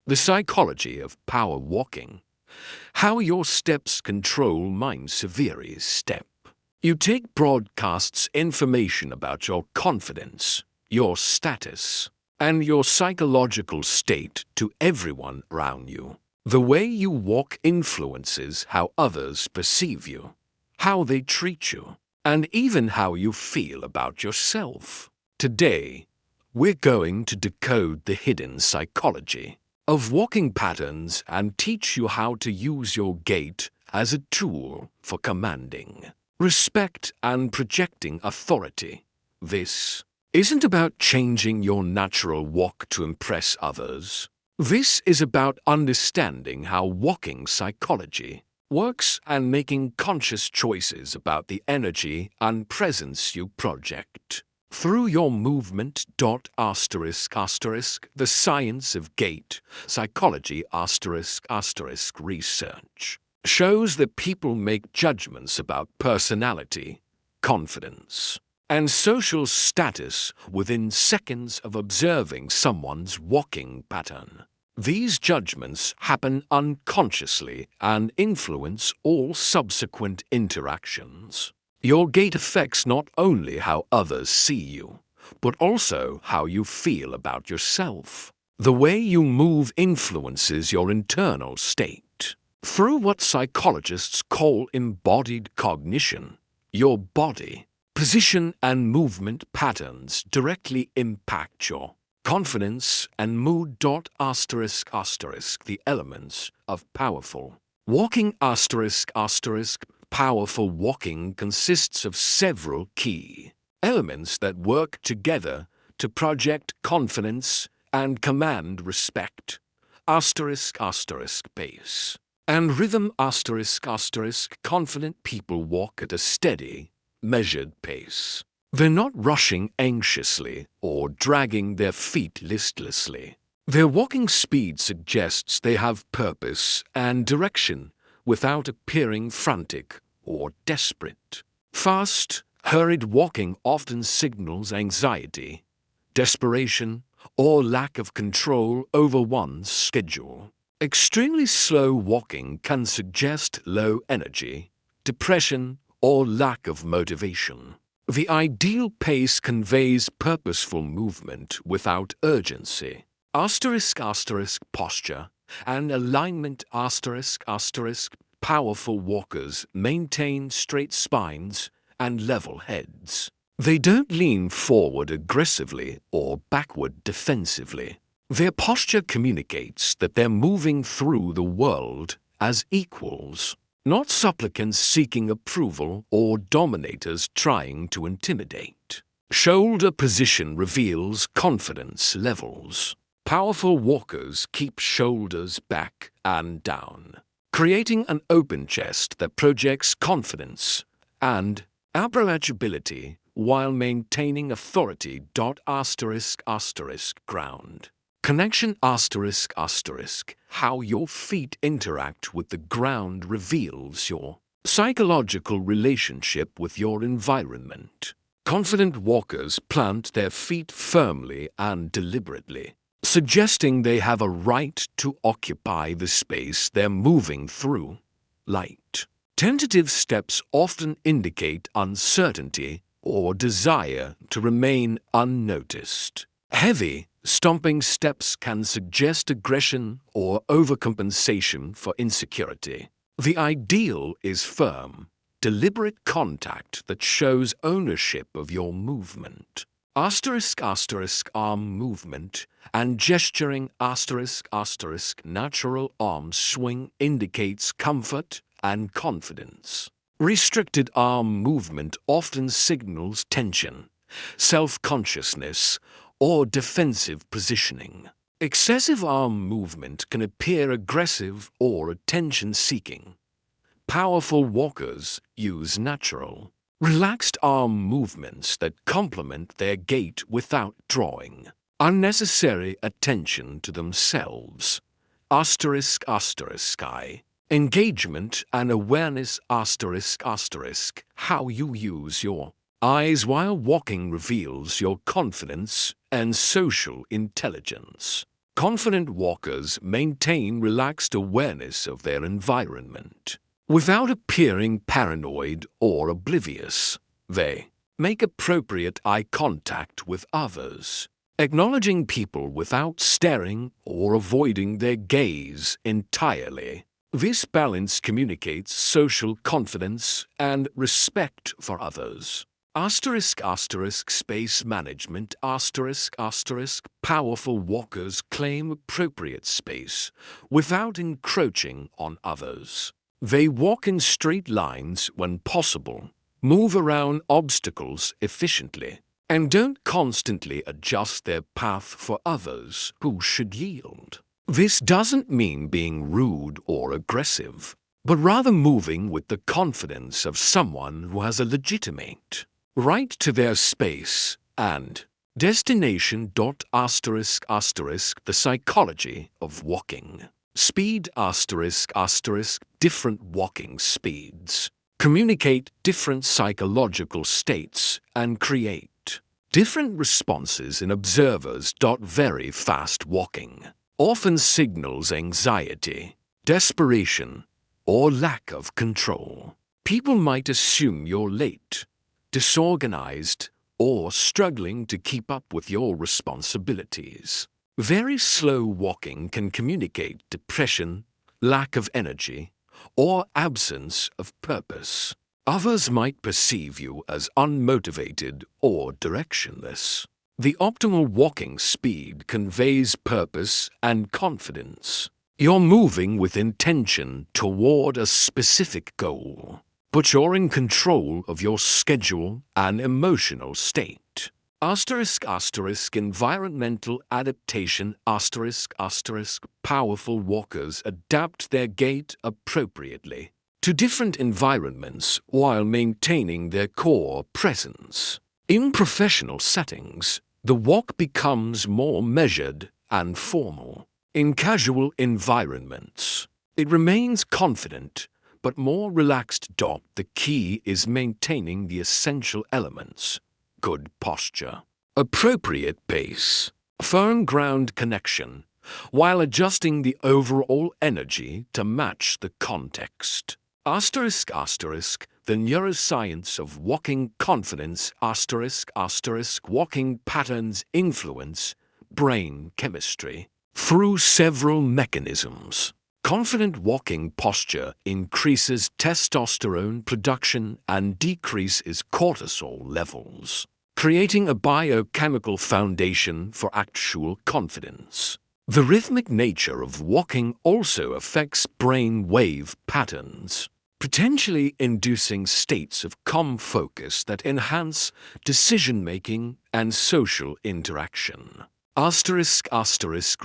The psychology of power walking. How your steps control mind severely step. You take broadcasts information about your confidence, your status, and your psychological state to everyone around you. The way you walk influences how others perceive you, how they treat you, and even how you feel about yourself. Today, we're going to decode the hidden psychology of walking patterns and teach you how to use your gait as a tool for commanding respect and projecting authority. This isn't about changing your natural walk to impress others. This is about understanding how walking psychology works and making conscious choices about the energy and presence you project through your movement. The science of gait psychology research shows that people make judgments about personality, confidence, and social status within seconds of observing someone's walking pattern. These judgments happen unconsciously and influence all subsequent interactions. Your gait affects not only how others see you, but also how you feel about yourself. The way you move influences your internal state. Through what psychologists call embodied cognition, your body, position, and movement patterns directly impact your confidence and mood. The elements of powerful walking. Powerful walking consists of several key elements that work together to project confidence and command respect. Pace and rhythm. Confident people walk at a steady, measured pace. They're not rushing anxiously or dragging their feet listlessly. Their walking speed suggests they have purpose and direction without appearing frantic or desperate. Fast, hurried walking often signals anxiety, desperation, or lack of control over one's schedule. Extremely slow walking can suggest low energy, depression, or lack of motivation. The ideal pace conveys purposeful movement without urgency. Posture and alignment. Powerful walkers maintain straight spines and level heads. They don't lean forward aggressively or backward defensively. Their posture communicates that they're moving through the world as equals, not supplicants seeking approval or dominators trying to intimidate. Shoulder position reveals confidence levels. Powerful walkers keep shoulders back and down, creating an open chest that projects confidence and approachability while maintaining authority. Ground connection. How your feet interact with the ground reveals your psychological relationship with your environment. Confident walkers plant their feet firmly and deliberately, suggesting they have a right to occupy the space they're moving through. Light, tentative steps often indicate uncertainty or desire to remain unnoticed. Heavy, stomping steps can suggest aggression or overcompensation for insecurity. The ideal is firm, deliberate contact that shows ownership of your movement. Arm movement and gesturing. Natural arm swing indicates comfort and confidence. Restricted arm movement often signals tension, self-consciousness, or defensive positioning. Excessive arm movement can appear aggressive or attention-seeking. Powerful walkers use natural, relaxed arm movements that complement their gait without drawing unnecessary attention to themselves. Engagement and awareness. How you use your eyes while walking reveals your confidence and social intelligence. Confident walkers maintain relaxed awareness of their environment. Without appearing paranoid or oblivious, they make appropriate eye contact with others, acknowledging people without staring or avoiding their gaze entirely. This balance communicates social confidence and respect for others. Space management powerful walkers claim appropriate space without encroaching on others. They walk in straight lines when possible, move around obstacles efficiently, and don't constantly adjust their path for others who should yield. This doesn't mean being rude or aggressive, but rather moving with the confidence of someone who has a legitimate right to their space and destination. The psychology of walking. Speed different walking speeds communicate different psychological states and create different responses in observers. Very fast walking often signals anxiety, desperation, or lack of control. People might assume you're late, disorganized, or struggling to keep up with your responsibilities. Very slow walking can communicate depression, lack of energy, or absence of purpose. Others might perceive you as unmotivated or directionless. The optimal walking speed conveys purpose and confidence. You're moving with intention toward a specific goal, but you're in control of your schedule and emotional state. Environmental adaptation powerful walkers adapt their gait appropriately to different environments while maintaining their core presence. In professional settings, the walk becomes more measured and formal. In casual environments, it remains confident but more relaxed. The key is maintaining the essential elements: good posture, appropriate pace, firm ground connection, while adjusting the overall energy to match the context. The neuroscience of walking confidence walking patterns influence brain chemistry through several mechanisms. Confident walking posture increases testosterone production and decreases cortisol levels, creating a biochemical foundation for actual confidence. The rhythmic nature of walking also affects brain wave patterns, potentially inducing states of calm focus that enhance decision-making and social interaction.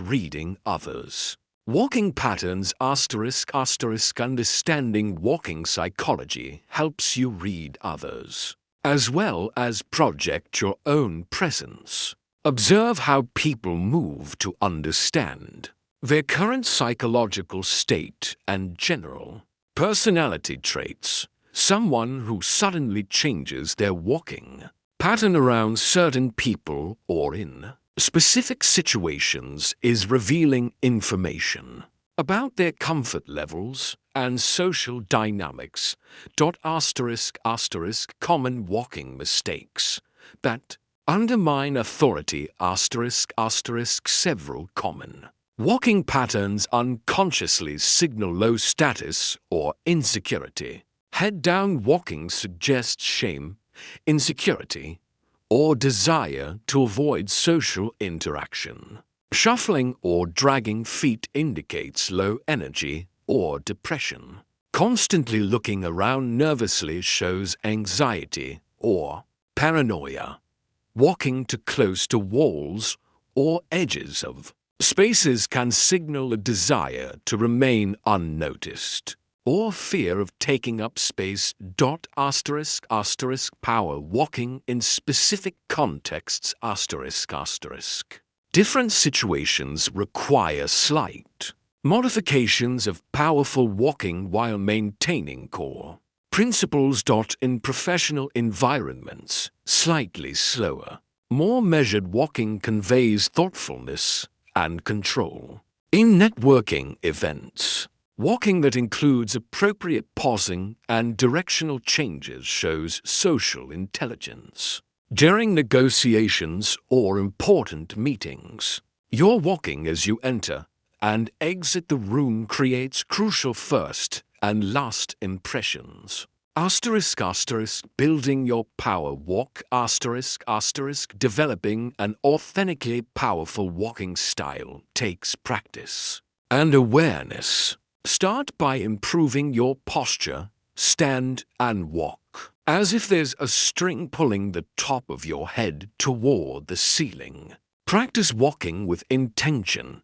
Reading others. Walking patterns understanding walking psychology helps you read others, as well as project your own presence. Observe how people move to understand their current psychological state and general personality traits. Someone who suddenly changes their walking pattern around certain people or in specific situations is revealing information about their comfort levels and social dynamics. Common walking mistakes that undermine authority several common walking patterns unconsciously signal low status or insecurity. Head-down walking suggests shame, insecurity, or desire to avoid social interaction. Shuffling or dragging feet indicates low energy or depression. Constantly looking around nervously shows anxiety or paranoia. Walking too close to walls or edges of spaces can signal a desire to remain unnoticed or fear of taking up space. Power walking in specific contexts different situations require slight modifications of powerful walking while maintaining core principles. In professional environments, slightly slower, more measured walking conveys thoughtfulness and control. In networking events, walking that includes appropriate pausing and directional changes shows social intelligence. During negotiations or important meetings, your walking as you enter and exit the room creates crucial first and last impressions. Building your power walk ***. Developing an authentically powerful walking style takes practice and awareness. Start by improving your posture, stand and walk, as if there's a string pulling the top of your head toward the ceiling. Practice walking with intention,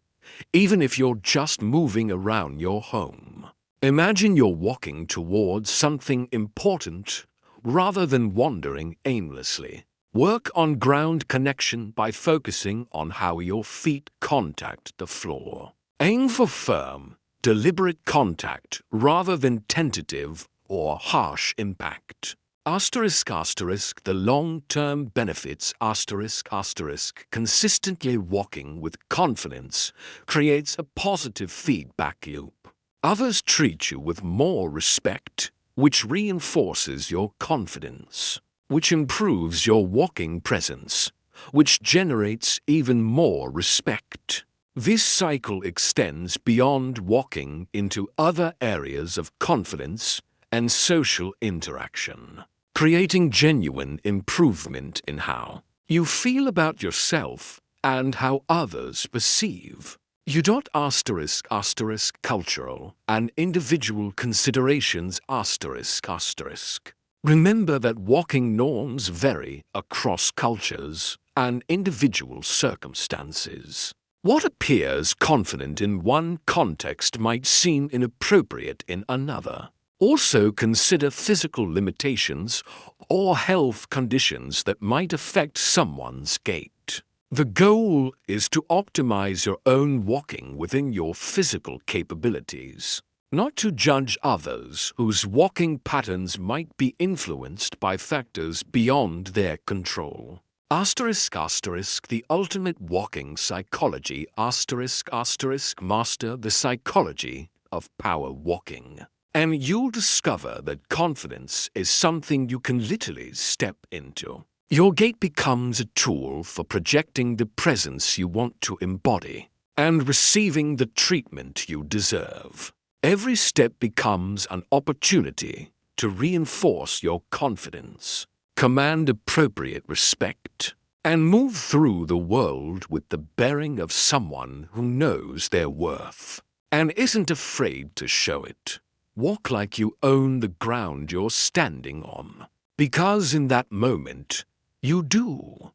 even if you're just moving around your home. Imagine you're walking towards something important rather than wandering aimlessly. Work on ground connection by focusing on how your feet contact the floor. Aim for firm, deliberate contact rather than tentative or harsh impact. The long-term benefits ***. Consistently walking with confidence creates a positive feedback loop. Others treat you with more respect, which reinforces your confidence, which improves your walking presence, which generates even more respect. This cycle extends beyond walking into other areas of confidence and social interaction, creating genuine improvement in how you feel about yourself and how others perceive you. Cultural and individual considerations ***. Remember that walking norms vary across cultures and individual circumstances. What appears confident in one context might seem inappropriate in another. Also consider physical limitations or health conditions that might affect someone's gait. The goal is to optimize your own walking within your physical capabilities, not to judge others whose walking patterns might be influenced by factors beyond their control. The ultimate walking psychology ***. Master the psychology of power walking, and you'll discover that confidence is something you can literally step into. Your gait becomes a tool for projecting the presence you want to embody and receiving the treatment you deserve. Every step becomes an opportunity to reinforce your confidence, command appropriate respect, and move through the world with the bearing of someone who knows their worth and isn't afraid to show it. Walk like you own the ground you're standing on, because in that moment, you do.